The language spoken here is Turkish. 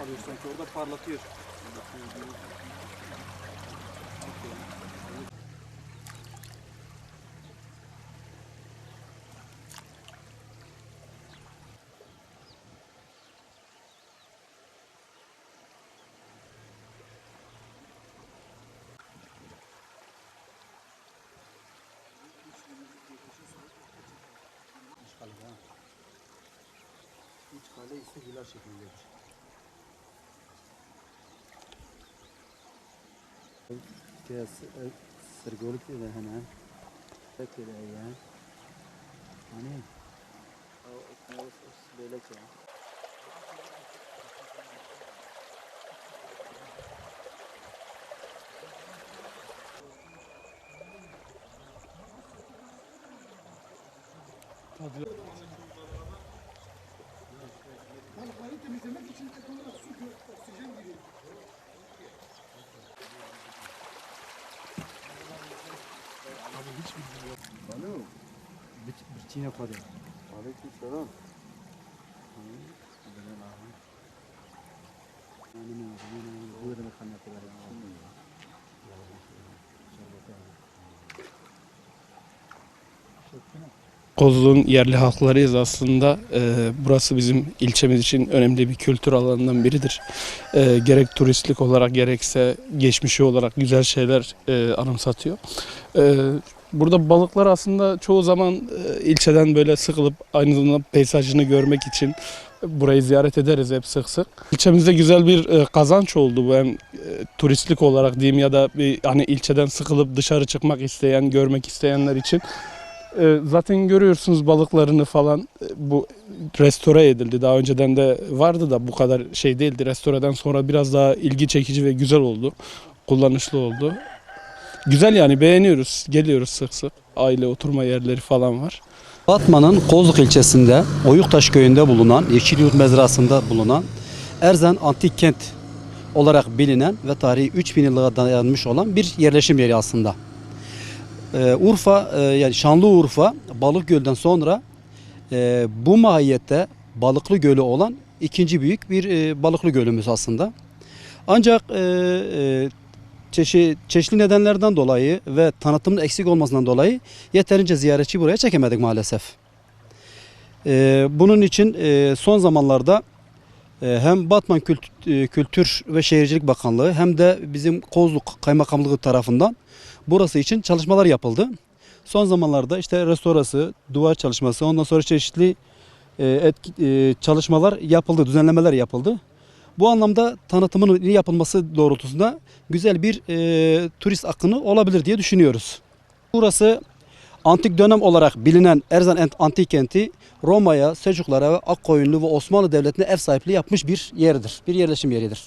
alıyor sanki orada parlatıyor. Üç kale ise hilal şeklindedir. Sırgolup da hemen. Peki de ya. Hani? O böyle ki. Balıkları temizlemek için takımlara su, oksijen giriyor. Abi hiç bilmiyorum. Alo. Biçine kadar. Aleyküm selam. Kozluğun yerli halklarıyız aslında. Burası bizim ilçemiz için önemli bir kültür alanından biridir. Gerek turistlik olarak gerekse geçmişi olarak güzel şeyler anımsatıyor. Burada balıklar aslında çoğu zaman ilçeden böyle sıkılıp aynı zamanda peyzajını görmek için burayı ziyaret ederiz hep sık sık. İlçemizde güzel bir kazanç oldu bu, hem turistlik olarak diyeyim ya da bir hani ilçeden sıkılıp dışarı çıkmak isteyen, görmek isteyenler için. Zaten görüyorsunuz balıklarını falan, bu restore edildi. Daha önceden de vardı da bu kadar şey değildi. Restoreden sonra biraz daha ilgi çekici ve güzel oldu. Kullanışlı oldu. Güzel yani, beğeniyoruz. Geliyoruz sık sık. Aile oturma yerleri falan var. Batman'ın Kozluk ilçesinde Oyuktaş köyünde bulunan, Yeşilyurt mezrasında bulunan Erzen Antik Kent olarak bilinen ve tarihi 3000 yıla dayanmış olan bir yerleşim yeri aslında. Urfa, yani Şanlıurfa Balıkgöl'den sonra bu mahiyette Balıklı Gölü olan ikinci büyük bir balıklı gölümüz aslında. Ancak çeşitli nedenlerden dolayı ve tanıtımın eksik olmasından dolayı yeterince ziyaretçi buraya çekemedik maalesef. Bunun için son zamanlarda hem Batman Kültür ve Şehircilik Bakanlığı hem de bizim Kozluk Kaymakamlığı tarafından burası için çalışmalar yapıldı. Son zamanlarda işte restorası, duvar çalışması, ondan sonra çeşitli çalışmalar yapıldı, düzenlemeler yapıldı. Bu anlamda tanıtımının yapılması doğrultusunda güzel bir turist akını olabilir diye düşünüyoruz. Burası antik dönem olarak bilinen Erzen Antik Kenti Roma'ya, Selçuklara, Akkoyunlu ve Osmanlı Devleti'ne ev sahipliği yapmış bir yerdir, bir yerleşim yeridir.